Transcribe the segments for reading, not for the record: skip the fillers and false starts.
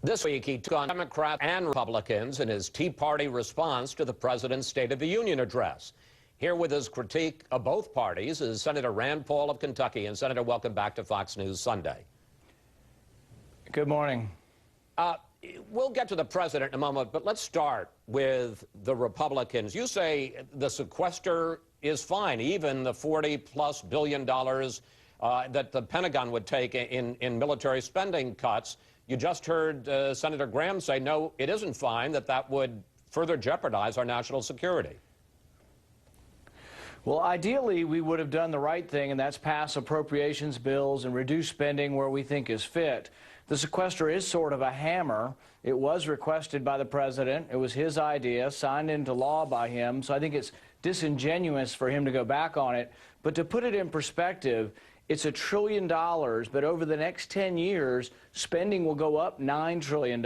This week, he took on Democrats and Republicans in his Tea Party response to the president's State of the Union address. Here with his critique of both parties is Senator Rand Paul of Kentucky. And Senator, welcome back to Fox News Sunday. Good morning. We'll get to the president in a moment, but let's start with the Republicans. You say the sequester is fine, even the $40+ billion that the Pentagon would take in military spending cuts. You just heard Senator Graham say, no, it isn't fine, that would further jeopardize our national security. Well, ideally, we would have done the right thing, and that's pass appropriations bills and reduce spending where we think is fit. The sequester is sort of a hammer. It was requested by the president. It was his idea, signed into law by him. So I think it's disingenuous for him to go back on it. But to put it in perspective, it's $1 trillion, but over the next 10 years, spending will go up $9 trillion.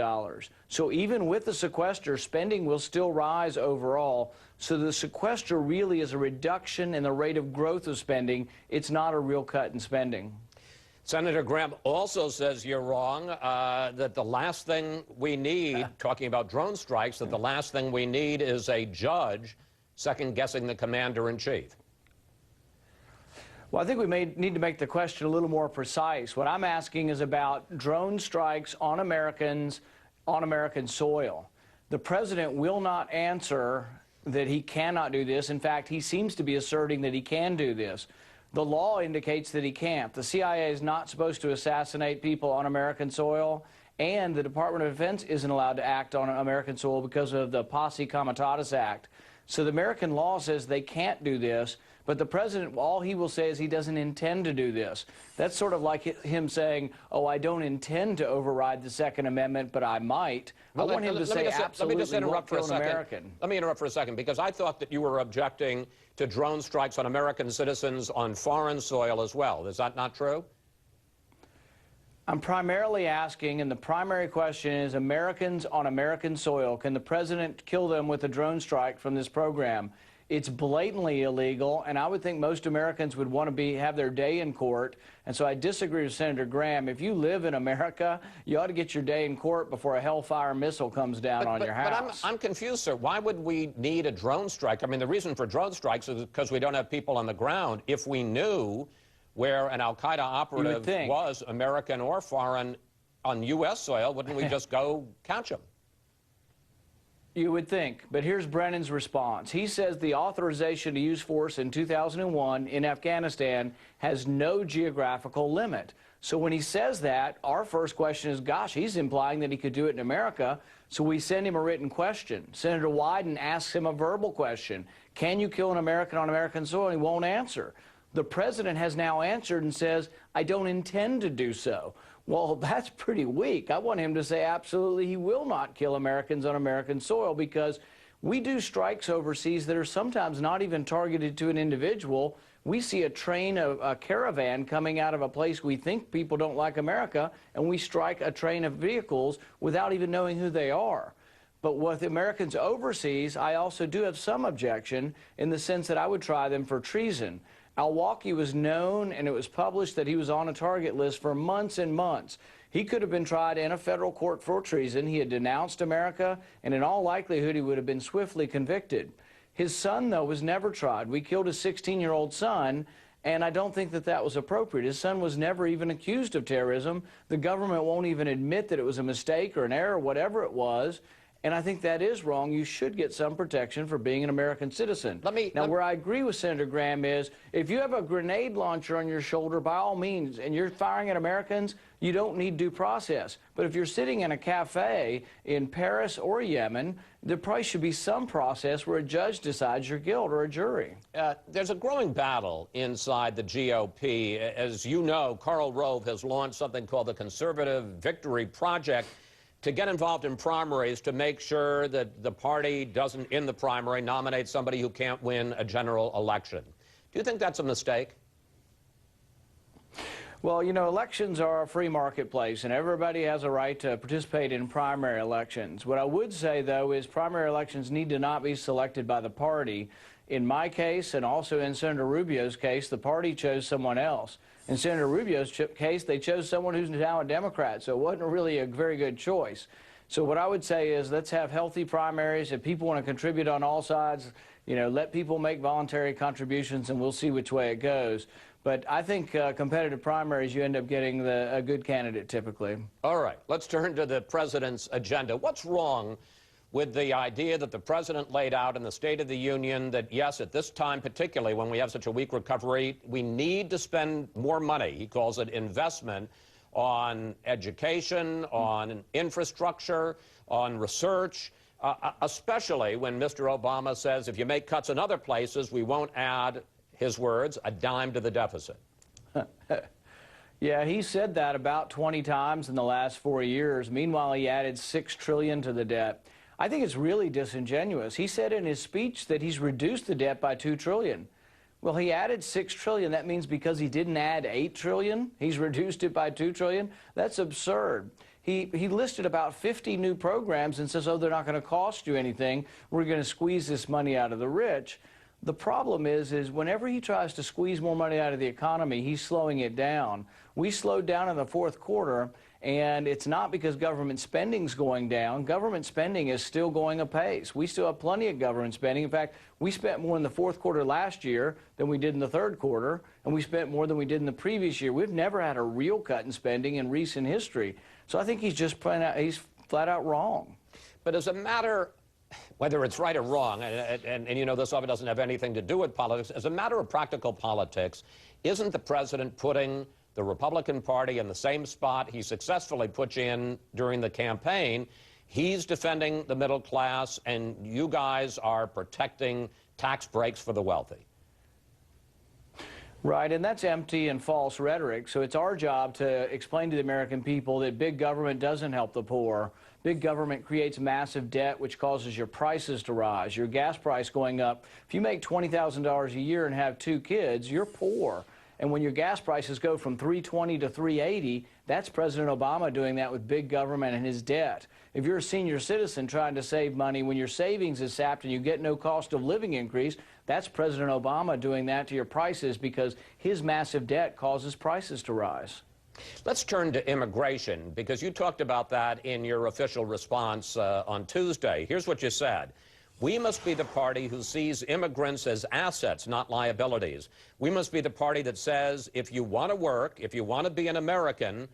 So even with the sequester, spending will still rise overall. So the sequester really is a reduction in the rate of growth of spending. It's not a real cut in spending. Senator Graham also says you're wrong, that the last thing we need, talking about drone strikes, that the last thing we need is a judge second-guessing the commander-in-chief. Well, I think we need to make the question a little more precise. What I'm asking is about drone strikes on Americans, on American soil. The president will not answer that he cannot do this. In fact, he seems to be asserting that he can do this. The law indicates that he can't. The CIA is not supposed to assassinate people on American soil, and the Department of Defense isn't allowed to act on American soil because of the Posse Comitatus Act. So the American law says they can't do this, but the president, all he will say is he doesn't intend to do this. That's sort of like him saying, oh, I don't intend to override the Second Amendment, but I might. Well, I want him to say absolutely interrupt for a second. American. Let me interrupt for a second, because I thought that you were objecting to drone strikes on American citizens on foreign soil as well. Is that not true? I'm primarily asking, and the primary question is, Americans on American soil, can the president kill them with a drone strike from this program? It's blatantly illegal, and I would think most Americans would want to have their day in court. And so I disagree with Senator Graham. If you live in America, you ought to get your day in court before a Hellfire missile comes down on your house. But I'm confused, sir. Why would we need a drone strike? I mean, the reason for drone strikes is because we don't have people on the ground. If we knew where an al-Qaeda operative was, American or foreign, on U.S. soil, wouldn't we just go catch him? You would think, but here's Brennan's response. He says the authorization to use force in 2001 in Afghanistan has no geographical limit. So when he says that, our first question is, gosh, he's implying that he could do it in America. So we send him a written question. Senator Wyden asks him a verbal question. Can you kill an American on American soil? And he won't answer. The president has now answered and says, I don't intend to do so. Well, that's pretty weak. I want him to say absolutely he will not kill Americans on American soil, because we do strikes overseas that are sometimes not even targeted to an individual. We see a train, a caravan coming out of a place we think people don't like America, and we strike a train of vehicles without even knowing who they are. But with Americans overseas, I also do have some objection in the sense that I would try them for treason. Al-Awlaki was known, and it was published that he was on a target list for months and months. He could have been tried in a federal court for treason. He had denounced America, and in all likelihood, he would have been swiftly convicted. His son, though, was never tried. We killed his 16-year-old son, and I don't think that was appropriate. His son was never even accused of terrorism. The government won't even admit that it was a mistake or an error, whatever it was. And I think that is wrong. You should get some protection for being an American citizen. Where I agree with Senator Graham is, if you have a grenade launcher on your shoulder, by all means, and you're firing at Americans, you don't need due process. But if you're sitting in a cafe in Paris or Yemen, there probably should be some process where a judge decides your guilt, or a jury. There's a growing battle inside the GOP. As you know, Karl Rove has launched something called the Conservative Victory Project to get involved in primaries to make sure that the party doesn't, in the primary, nominate somebody who can't win a general election. Do you think that's a mistake? Well, you know, elections are a free marketplace, and everybody has a right to participate in primary elections. What I would say, though, is primary elections need to not be selected by the party. In my case, and also in Senator Rubio's case, the party chose someone else. In Senator Rubio's case, they chose someone who's now a Democrat, so it wasn't really a very good choice. So what I would say is let's have healthy primaries. If people want to contribute on all sides, let people make voluntary contributions, and we'll see which way it goes. But I think competitive primaries, you end up getting a good candidate typically. All right, let's turn to the president's agenda. What's wrong with the idea that the president laid out in the State of the Union that, yes, at this time, particularly when we have such a weak recovery, we need to spend more money, he calls it investment, on education, on infrastructure, on research, especially when Mr. Obama says if you make cuts in other places, we won't add, his words, a dime to the deficit. Yeah, he said that about 20 times in the last 4 years. Meanwhile, he added $6 trillion to the debt. I think it's really disingenuous. He said in his speech that he's reduced the debt by $2 trillion. Well, he added $6 trillion. That means because he didn't add $8 trillion, he's reduced it by $2 trillion? That's absurd. He listed about 50 new programs and says, oh, they're not going to cost you anything. We're going to squeeze this money out of the rich. The problem is whenever he tries to squeeze more money out of the economy, he's slowing it down. We slowed down in the fourth quarter, and it's not because government spending's going down. Government spending is still going apace. We still have plenty of government spending. In fact, we spent more in the fourth quarter last year than we did in the third quarter, and we spent more than we did in the previous year. We've never had a real cut in spending in recent history. So I think he's just he's flat out wrong. But as a matter, whether it's right or wrong, and this often doesn't have anything to do with politics, as a matter of practical politics, isn't the president putting the Republican Party in the same spot he successfully put you in during the campaign? He's defending the middle class, and you guys are protecting tax breaks for the wealthy. Right, and that's empty and false rhetoric. So it's our job to explain to the American people that big government doesn't help the poor. Big government creates massive debt, which causes your prices to rise, your gas price going up. If you make $20,000 a year and have 2 kids, you're poor. And when your gas prices go from $3.20 to $3.80, that's President Obama doing that with big government and his debt. If you're a senior citizen trying to save money when your savings is sapped and you get no cost of living increase, that's President Obama doing that to your prices because his massive debt causes prices to rise. Let's turn to immigration, because you talked about that in your official response on Tuesday. Here's what you said. We must be the party who sees immigrants as assets, not liabilities. We must be the party that says, if you want to work, if you want to be an American,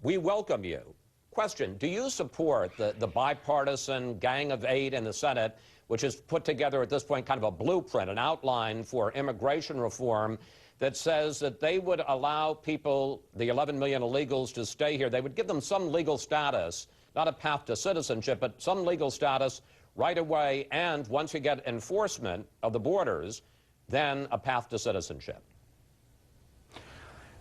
we welcome you. Question, do you support the bipartisan Gang of 8 in the Senate, which has put together at this point kind of a blueprint, an outline for immigration reform that says that they would allow people, the 11 million illegals, to stay here? They would give them some legal status, not a path to citizenship, but some legal status right away, and once you get enforcement of the borders, then a path to citizenship.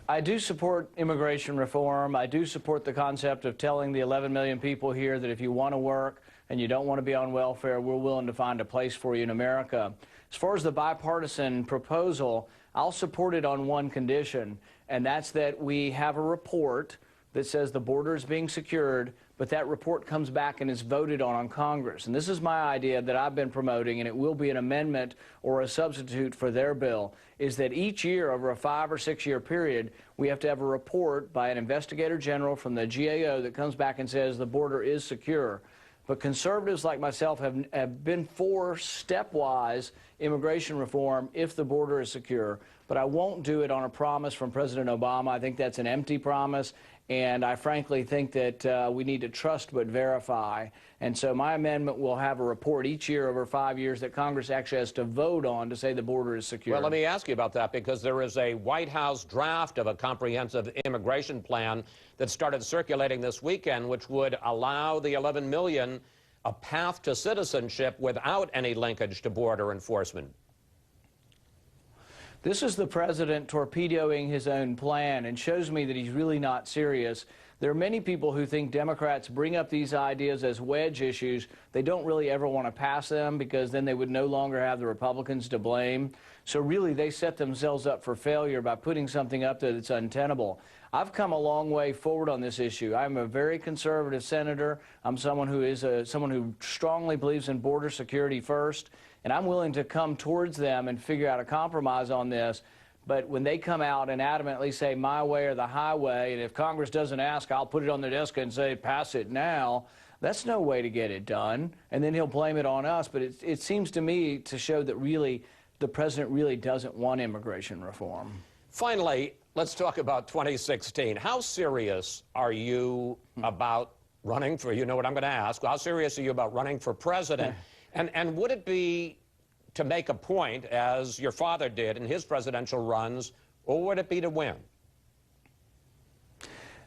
I do support immigration reform. I do support the concept of telling the 11 million people here that if you want to work and you don't want to be on welfare, we're willing to find a place for you in America. As far as the bipartisan proposal, I'll support it on one condition, and that's that we have a report that says the border is being secured, but that report comes back and is voted on Congress. And this is my idea that I've been promoting, and it will be an amendment or a substitute for their bill, is that each year over a 5 or 6 year period, we have to have a report by an investigator general from the GAO that comes back and says the border is secure. But conservatives like myself have been for stepwise immigration reform if the border is secure. But I won't do it on a promise from President Obama. I think that's an empty promise. And I frankly think that we need to trust but verify. And so my amendment will have a report each year over 5 years that Congress actually has to vote on to say the border is secure. Well, let me ask you about that, because there is a White House draft of a comprehensive immigration plan that started circulating this weekend, which would allow the 11 million a path to citizenship without any linkage to border enforcement. This is the president torpedoing his own plan and shows me that he's really not serious. There are many people who think Democrats bring up these ideas as wedge issues. They don't really ever want to pass them because then they would no longer have the Republicans to blame. So really they set themselves up for failure by putting something up there that's untenable. I've come a long way forward on this issue. I'm a very conservative senator. I'm someone who strongly believes in border security first, and I'm willing to come towards them and figure out a compromise on this. But when they come out and adamantly say my way or the highway, and if Congress doesn't ask, I'll put it on the desk and say pass it now, that's no way to get it done. And then he'll blame it on us. But it seems to me to show that really the president really doesn't want immigration reform. Finally, let's talk about 2016. How serious are you about running for, you know what I'm going to ask, how serious are you about running for president? And would it be to make a point, as your father did in his presidential runs, or would it be to win?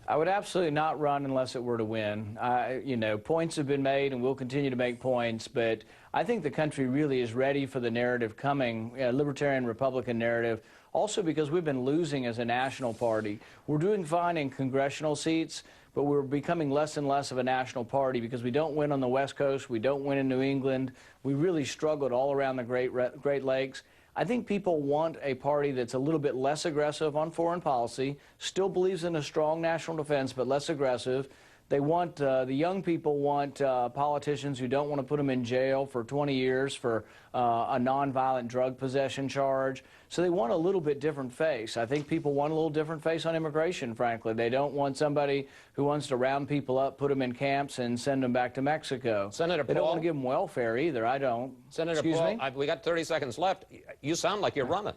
I would absolutely not run unless it were to win. You know, points have been made and we'll continue to make points, but I think the country really is ready for the narrative coming, Libertarian Republican narrative, also because we've been losing as a national party. We're doing fine in congressional seats, but we're becoming less and less of a national party because we don't win on the West Coast, we don't win in New England. We really struggled all around the Great Lakes. I think people want a party that's a little bit less aggressive on foreign policy, still believes in a strong national defense, but less aggressive. They want, the young people want politicians who don't want to put them in jail for 20 years for a nonviolent drug possession charge. So they want a little bit different face. I think people want a little different face on immigration, frankly. They don't want somebody who wants to round people up, put them in camps, and send them back to Mexico. Senator Paul, they don't want to give them welfare either. I don't. Senator Excuse Paul, me? we got 30 seconds left. You sound like you're running.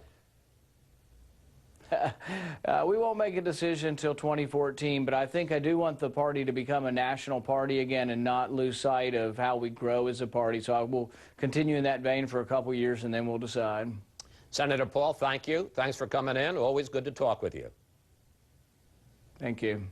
We won't make a decision until 2014, but I think I do want the party to become a national party again and not lose sight of how we grow as a party. So I will continue in that vein for a couple years, and then we'll decide. Senator Paul, thank you. Thanks for coming in. Always good to talk with you. Thank you.